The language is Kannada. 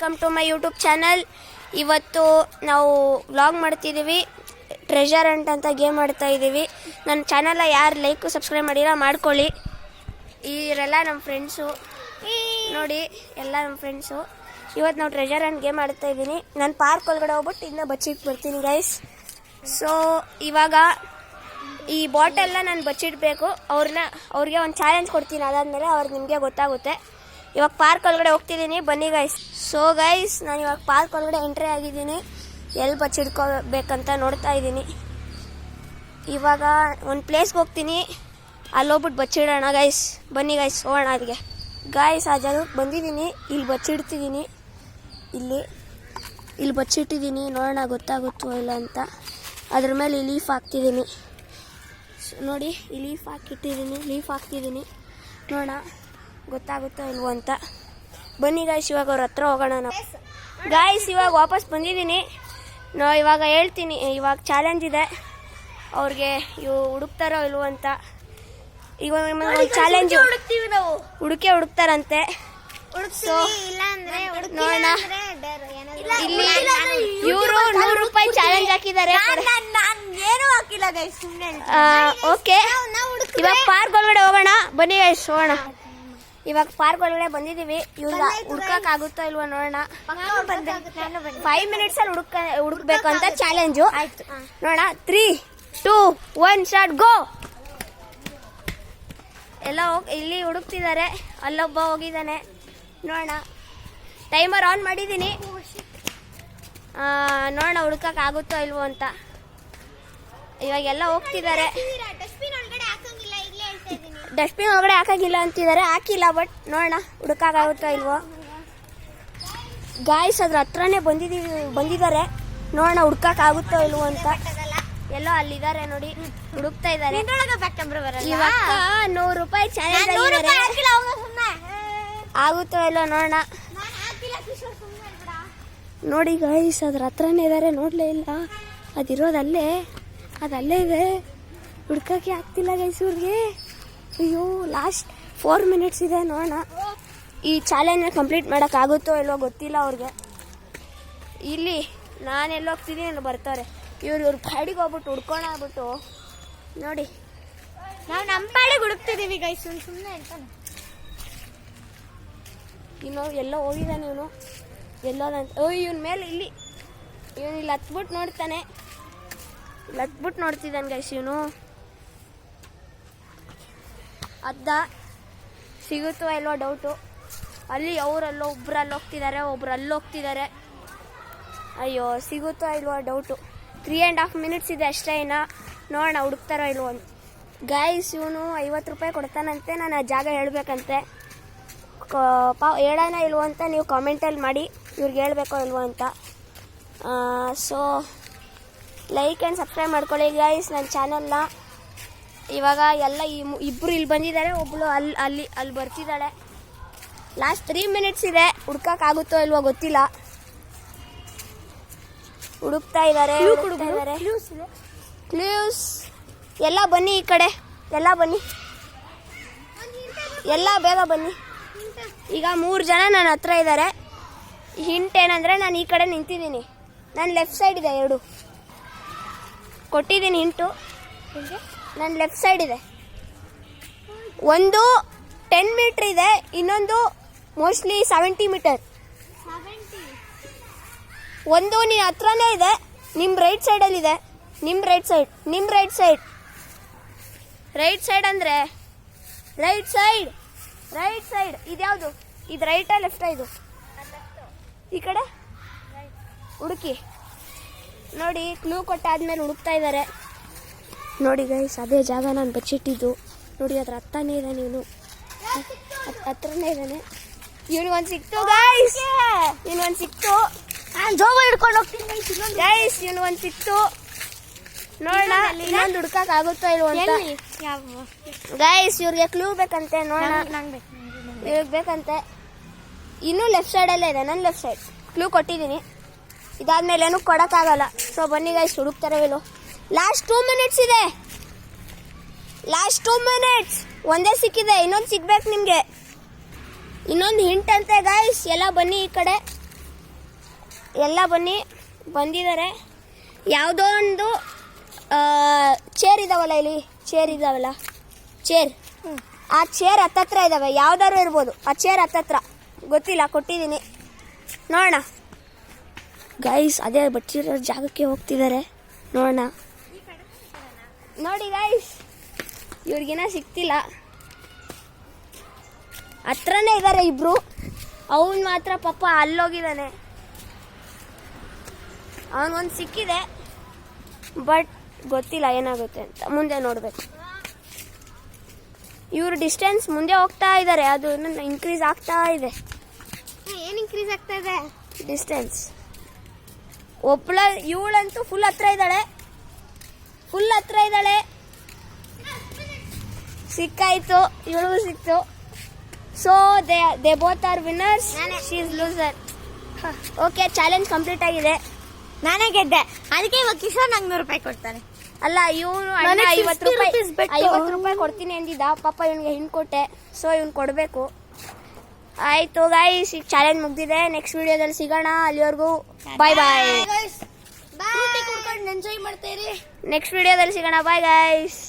Welcome to my YouTube channel. ಇವತ್ತು ನಾವು ವ್ಲಾಗ್ ಮಾಡ್ತಿದ್ದೀವಿ. ಟ್ರೆಜರ್ ಹಂಟ್ ಅಂತ ಗೇಮ್ ಆಡ್ತಾ ಇದ್ದೀವಿ. ನನ್ನ ಚಾನಲ್ನ ಯಾರು ಲೈಕು ಸಬ್ಸ್ಕ್ರೈಬ್ ಮಾಡಿಲ್ಲ ಮಾಡ್ಕೊಳ್ಳಿ. ಇವರೆಲ್ಲ ನಮ್ಮ ಫ್ರೆಂಡ್ಸು ನೋಡಿ, ಎಲ್ಲ ನಮ್ಮ ಫ್ರೆಂಡ್ಸು. ಇವತ್ತು ನಾವು ಟ್ರೆಜರ್ ಹಂಟ್ ಗೇಮ್ ಆಡ್ತಾ ಇದ್ದೀನಿ. ನಾನು ಪಾರ್ಕ್ ಒಳಗಡೆ ಹೋಗ್ಬಿಟ್ಟು ಇನ್ನೂ ಬಚ್ಚಿಟ್ಟು ಬರ್ತೀನಿ ಗೈಸ್. ಸೊ ಇವಾಗ ಈ ಬಾಟೆಲ್ಲ ನಾನು ಬಚ್ಚಿಡಬೇಕು. ಅವ್ರಿಗೆ ಒಂದು ಚಾಲೆಂಜ್ ಕೊಡ್ತೀನಿ. ಅದಾದಮೇಲೆ ಅವ್ರಿಗೆ ನಿಮಗೆ ಗೊತ್ತಾಗುತ್ತೆ. ಇವಾಗ ಪಾರ್ಕ್ ಒಳಗಡೆ ಹೋಗ್ತಿದ್ದೀನಿ, ಬನ್ನಿ ಗೈಸ್. ಸೊ ಗೈಸ್, ನಾನು ಇವಾಗ ಪಾರ್ಕ್ ಒಳಗಡೆ ಎಂಟ್ರಿ ಆಗಿದ್ದೀನಿ. ಎಲ್ಲಿ ಬಚ್ಚಿಡ್ಕೋಬೇಕಂತ ನೋಡ್ತಾ ಇದ್ದೀನಿ. ಇವಾಗ ಒಂದು ಪ್ಲೇಸ್ಗೆ ಹೋಗ್ತೀನಿ, ಅಲ್ಲಿ ಹೋಗ್ಬಿಟ್ಟು ಬಚ್ಚಿಡೋಣ ಗೈಸ್. ಬನ್ನಿ ಗೈಸ್, ಹೋಗೋಣ ಅದಕ್ಕೆ. ಗೈಸ್, ಆ ಜಾಗಕ್ಕೆ ಬಂದಿದ್ದೀನಿ. ಇಲ್ಲಿ ಬಚ್ಚಿಡ್ತಿದ್ದೀನಿ. ಇಲ್ಲಿ ಬಚ್ಚಿಟ್ಟಿದ್ದೀನಿ. ನೋಡೋಣ ಗೊತ್ತಾಗುತ್ತೋ ಇಲ್ಲ ಅಂತ. ಅದ್ರ ಮೇಲೆ ಈ ಲೀಫ್ ಹಾಕ್ತಿದ್ದೀನಿ ನೋಡಿ. ಈ ಲೀಫ್ ಹಾಕ್ತಿದ್ದೀನಿ. ನೋಡೋಣ ಗೊತ್ತಾಗುತ್ತೋ ಇಲ್ವೋ ಅಂತ. ಬನ್ನಿ ಗಾಯ್ಸ್, ಇವಾಗ ಅವ್ರ ಹತ್ರ ಹೋಗೋಣ ನಾವು. ಗಾಯ್ಸ್, ಇವಾಗ ವಾಪಸ್ ಬಂದಿದ್ದೀನಿ. ಇವಾಗ ಹೇಳ್ತೀನಿ, ಇವಾಗ ಚಾಲೆಂಜ್ ಇದೆ. ಅವ್ರಿಗೆ ಇವು ಹುಡುಕ್ತಾರೋ ಇಲ್ವೋ ಅಂತ. ಇವಾಗ ಒಂದು ಚಾಲೆಂಜ್ ಹುಡುಕ್ತಾರಂತೆ. ನೋಡೋಣ. ಇಲ್ಲಿ ಇವರು 100 ರೂಪಾಯಿ ಚಾಲೆಂಜ್ ಹಾಕಿದ್ದಾರೆ. ಓಕೆ, ಇವಾಗ ಪಾರ್ಕ್ ಒಳಗಡೆ ಹೋಗೋಣ. ಬನ್ನಿ ಗೈಸ್, ಹೋಗೋಣ. ಇವಾಗ ಪಾರ್ಕ್ ಒಳಗಡೆ ಬಂದಿದ್ದೀವಿ. ಇವ್ರಿಗೆ ಹುಡ್ಕಕ್ಕಾಗುತ್ತೋ ಇಲ್ವೋ ನೋಡೋಣ. 5 ಮಿನಿಟ್ಸಲ್ಲಿ ಹುಡುಕ್ಬೇಕು ಅಂತ ಚಾಲೆಂಜು. ನೋಡೋಣ. 3, 2, 1 ಸ್ಟಾರ್ಟ್, ಗೋ. ಎಲ್ಲ ಇಲ್ಲಿ ಹುಡುಕ್ತಿದ್ದಾರೆ. ಅಲ್ಲೊಬ್ಬ ಹೋಗಿದ್ದಾನೆ. ನೋಡೋಣ. ಟೈಮರ್ ಆನ್ ಮಾಡಿದ್ದೀನಿ. ನೋಡೋಣ ಹುಡುಕಕ್ಕಾಗುತ್ತೋ ಇಲ್ವೋ ಅಂತ. ಇವಾಗೆಲ್ಲ ಹೋಗ್ತಿದ್ದಾರೆ. ಡಸ್ಟ್ಬಿನ್ ಒಳಗಡೆ ಹಾಕಂಗಿಲ್ಲ ಅಂತಿದ್ದಾರೆ. ಹಾಕಿಲ್ಲ, ಬಟ್ ನೋಡೋಣ ಹುಡುಕಾಗುತ್ತೋ ಇಲ್ವೋ. ಗಾಯ್ಸ್, ಅದ್ರ ಹತ್ರನೇ ಬಂದಿದ್ದಾರೆ. ನೋಡೋಣ ಹುಡುಕಾಗುತ್ತೋ ಇಲ್ವೋ ಅಂತ. ಎಲ್ಲೋ ಅಲ್ಲಿದ್ದಾರೆ ನೋಡಿ, ಹುಡುಕ್ತಾ ಇದ್ದಾರೆ. ಇವಾಗ 100 ರೂಪಾಯಿ ಚಾಲೆಂಜ್ ಆಗುತ್ತೋ ಇಲ್ಲೋ ನೋಡೋಣ. ನೋಡಿ ಗಾಯ್ಸ್, ಅದ್ರ ಹತ್ರನೇ ಇದ್ದಾರೆ. ನೋಡ್ಲೇ ಇಲ್ಲ, ಅದಿರೋದಲ್ಲೇ ಇದೆ. ಹುಡ್ಕಕ್ಕೆ ಆಗ್ತಿಲ್ಲ ಗೈಸ್ ಇವ್ರಿಗೆ. ಅಯ್ಯೋ, ಲಾಸ್ಟ್ 4 ಮಿನಿಟ್ಸ್ ಇದೆ. ನೋಡೋಣ ಈ ಚಾಲೆಂಜ್ನ ಕಂಪ್ಲೀಟ್ ಮಾಡೋಕ್ಕಾಗುತ್ತೋ ಇಲ್ವೋ ಗೊತ್ತಿಲ್ಲ ಅವ್ರಿಗೆ. ಇಲ್ಲಿ ನಾನೆಲ್ಲ ಹೋಗ್ತಿದ್ದೀನಿ, ಬರ್ತಾರೆ ಇವ್ರ ಪಾಡಿಗೆ ಹೋಗ್ಬಿಟ್ಟು ಹುಡ್ಕೋಣ ಆಗ್ಬಿಟ್ಟು. ನೋಡಿ, ನಾವು ನಮ್ಮ ಪಾಡಿಗೆ ಹುಡುಕ್ತಿದ್ದೀವಿ ಗೈಸ್. ಸುಮ್ಮನೆ ಹೇಳ್ತಾನೆ. ಇನ್ನು ಎಲ್ಲೋ ಹೋಗಿದ್ದಾನೆ ಇವನು. ಎಲ್ಲೋದಂತ. ಇವನ ಮೇಲೆ ಇವನು ಇಲ್ಲಿ ಹತ್ಬಿಟ್ಟು ನೋಡ್ತಾನೆ. ನೋಡ್ತಿದ್ದಾನೆ ಗೈಸ್ ಇವನು. ಅದ್ದ ಸಿಗುತ್ತೋ ಇಲ್ವೋ ಡೌಟು. ಅಲ್ಲಿ ಅವರಲ್ಲೋ ಒಬ್ರು ಅಲ್ಲಿ ಹೋಗ್ತಿದ್ದಾರೆ, ಒಬ್ರು ಅಲ್ಲಿ ಹೋಗ್ತಿದ್ದಾರೆ. ಅಯ್ಯೋ, ಸಿಗುತ್ತೋ ಇಲ್ವೋ ಡೌಟು. 3.5 ಮಿನಿಟ್ಸ್ ಇದೆ ಅಷ್ಟೇ. ನೋಡೋಣ ಹುಡುಕ್ತಾರೋ ಇಲ್ವೋ ಅಂತ. ಗೈಸ್, ಇವನು 50 ರೂಪಾಯಿ ಕೊಡ್ತಾನಂತೆ. ನಾನು ಆ ಜಾಗ ಹೇಳ್ಬೇಕಂತೆ. ಹೇಳೋಣ ಇಲ್ವೋ ಅಂತ ನೀವು ಕಾಮೆಂಟಲ್ಲಿ ಮಾಡಿ, ಇವ್ರಿಗೆ ಹೇಳ್ಬೇಕೋ ಇಲ್ವೋ ಅಂತ. ಸೊ ಲೈಕ್ ಆ್ಯಂಡ್ ಸಬ್ಸ್ಕ್ರೈಬ್ ಮಾಡ್ಕೊಳ್ಳಿ ಗೈಸ್ ನನ್ನ ಚಾನಲ್ನ. ಇವಾಗ ಎಲ್ಲ ಇಬ್ಬರು ಇಲ್ಲಿ ಬಂದಿದ್ದಾರೆ, ಒಬ್ಬಳು ಅಲ್ಲಿ ಬರ್ತಿದ್ದಾಳೆ. ಲಾಸ್ಟ್ 3 ಮಿನಿಟ್ಸ್ ಇದೆ. ಹುಡ್ಕಕ್ಕಾಗುತ್ತೋ ಇಲ್ವೋ ಗೊತ್ತಿಲ್ಲ. ಹುಡುಕ್ತಾ ಇದ್ದಾರೆ. ಕ್ಲೂಸ್ ಎಲ್ಲ ಬನ್ನಿ, ಈ ಕಡೆ ಎಲ್ಲ ಬನ್ನಿ, ಎಲ್ಲ ಬೇಗ ಬನ್ನಿ. ಈಗ 3 ಜನ ನನ್ನ ಹತ್ರ ಇದ್ದಾರೆ. ಹಿಂಟ್ ಏನಂದರೆ, ನಾನು ಈ ಕಡೆ ನಿಂತಿದ್ದೀನಿ. ನನ್ನ ಲೆಫ್ಟ್ ಸೈಡ್ ಇದೆ 2 ಕೊಟ್ಟಿದ್ದೀನಿ ಹಿಂಟು. ನನ್ನ ಲೆಫ್ಟ್ ಸೈಡ್ ಇದೆ. ಒಂದು 10 ಮೀಟ್ರ್ ಇದೆ, ಇನ್ನೊಂದು ಮೋಸ್ಟ್ಲಿ 70 ಮೀಟರ್. ಒಂದು ನಿನ್ನ ಹತ್ರನೇ ಇದೆ, ನಿಮ್ಮ ರೈಟ್ ಸೈಡಲ್ಲಿದೆ. ನಿಮ್ಮ ರೈಟ್ ಸೈಡ್ ಅಂದರೆ ರೈಟ್ ಸೈಡ್ ಇದ್ಯಾವುದು? ಇದು ರೈಟಾ ಲೆಫ್ಟಾ? ಇದು ಈ ಕಡೆ ಹುಡುಕಿ. ನೋಡಿ, ಕ್ಲೂ ಕೊಟ್ಟಾದ್ಮೇಲೆ ಹುಡುಕ್ತಾ ಇದ್ದಾರೆ. ನೋಡಿ ಗೈಸ್, ಅದೇ ಜಾಗ ನಾನು ಬಚ್ಚಿಟ್ಟಿದ್ದು. ನೋಡಿ, ಅದ್ರ ಹತ್ರನೇ ಇದ್ದಾನೆ ಇವನು. ಹತ್ರನೇ ಇದ್ದಾನೆ. ಇವನಿಗೊಂದು ಸಿಕ್ತು ಗೈಸ್. ನಾನು ಜೋಗ ಹಿಡ್ಕೊಂಡು ಹೋಗ್ತೀನಿ ಗೈಸ್. ಇವನಿಗೊಂದು ಸಿಕ್ತು. ನೋಡೋಣ ಇನ್ನೊಂದು ಹುಡ್ಕಕ್ಕಾಗುತ್ತೋ ಇಲ್ವೋ ಅಂತ. ಗೈಸ್, ಇವ್ರಿಗೆ ಕ್ಲೂ ಬೇಕಂತೆ. ನೋಡೋಣ, ಇವ್ರಿಗೆ ಬೇಕಂತೆ. ಇನ್ನೂ ಲೆಫ್ಟ್ ಸೈಡಲ್ಲೇ ಇದೆ. ನನ್ನ ಲೆಫ್ಟ್ ಸೈಡ್ ಕ್ಲೂ ಕೊಟ್ಟಿದ್ದೀನಿ. ಇದಾದ್ಮೇಲೆ ಏನೂ ಕೊಡೋಕ್ಕಾಗಲ್ಲ. ಸೊ ಬನ್ನಿ ಗೈಸ್, ಹುಡುಕ್ತಾರೆ ಇಲ್ಲೋ. ಲಾಸ್ಟ್ 2 ಮಿನಿಟ್ಸ್ ಇದೆ. ಒಂದೇ ಸಿಕ್ಕಿದೆ, ಇನ್ನೊಂದು ಸಿಗ್ಬೇಕು ನಿಮಗೆ. ಇನ್ನೊಂದು ಹಿಂಟ್ ಅಂತೆ ಗೈಸ್. ಎಲ್ಲ ಬನ್ನಿ ಈ ಕಡೆ. ಎಲ್ಲ ಬಂದಿದ್ದಾರೆ. ಯಾವುದೋ ಒಂದು ಚೇರ್ ಇದಾವಲ್ಲ, ಇಲ್ಲಿ ಚೇರ್ ಇದಾವಲ್ಲ, ಚೇರ್, ಆ ಚೇರ್ ಹತ್ತತ್ರ ಇದಾವೆ. ಯಾವ್ದಾದ್ರು ಇರ್ಬೋದು, ಆ ಚೇರ್ ಹತ್ತತ್ರ ಗೊತ್ತಿಲ್ಲ, ಕೊಟ್ಟಿದ್ದೀನಿ. ನೋಡೋಣ ಗೈಸ್, ಅದೇ ಬಚ್ಚಿರೋ ಜಾಗಕ್ಕೆ ಹೋಗ್ತಿದ್ದಾರೆ. ನೋಡೋಣ. ನೋಡಿ ಗೈಸ್, ಇವ್ರಿಗಿನ್ನ ಸಿಕ್ತಿಲ್ಲ. ಹತ್ರನೇ ಇದ್ದಾರೆ ಇಬ್ರು. ಅವನು ಮಾತ್ರ ಪಾಪ ಅಲ್ಲೋಗಿದ್ದಾನೆ. ಅವನಿಗೊಂದು ಸಿಕ್ಕಿದೆ, ಬಟ್ ಗೊತ್ತಿಲ್ಲ ಏನಾಗುತ್ತೆ ಅಂತ. ಮುಂದೆ ನೋಡ್ಬೇಕು. ಇವ್ರ ಡಿಸ್ಟೆನ್ಸ್ ಮುಂದೆ ಹೋಗ್ತಾ ಇದ್ದಾರೆ, ಅದು ಇನ್ಕ್ರೀಸ್ ಆಗ್ತಾ ಇದೆ. ಏನು ಇನ್ಕ್ರೀಸ್ ಆಗ್ತಾ ಇದೆ? ಡಿಸ್ಟೆನ್ಸ್. ಇವಳಂತೂ ಫುಲ್ ಹತ್ರ ಇದ್ದಾಳೆ, ಸಿಕ್ಕಾಯ್ತು, ಇವಳಿಗೂ ಸಿಕ್ತು. So they both are winners, she is loser. Okay, challenge complete ಆಗಿದೆ. ನಾನೇ ಗೆದ್ದೆ, ಅದಕ್ಕೆ ಇವಾಗ ಕಿಶೋರ್ ನಂಗೆ 100 ರೂಪಾಯಿ ಕೊಡ್ತಾನೆ. ಅಲ್ಲ, ಇವನು 50 ರೂಪಾಯಿ ಕೊಡ್ತೀನಿ ಅಂದಿದ್ದ. ಪಾಪ ಇವನಿಗೆ ಹಿಂಡ್ ಕೊಟ್ಟೆ, ಸೊ ಇವ್ನು ಕೊಡಬೇಕು. ಆಯ್ತು ಗೈಸ್, ಈಗ ಚಾಲೆಂಜ್ ಮುಗ್ದಿದೆ. ನೆಕ್ಸ್ಟ್ ವಿಡಿಯೋದಲ್ಲಿ ಸಿಗೋಣ. ಅಲ್ಲಿವರೆಗೂ ಬಾಯ್ ಬಾಯ್. ಎಂಜಾಯ್ ಮಾಡ್ತಾ ಇರಿ. ನೆಕ್ಸ್ಟ್ ವಿಡಿಯೋದಲ್ಲಿ ಸಿಗೋಣ. Bye guys.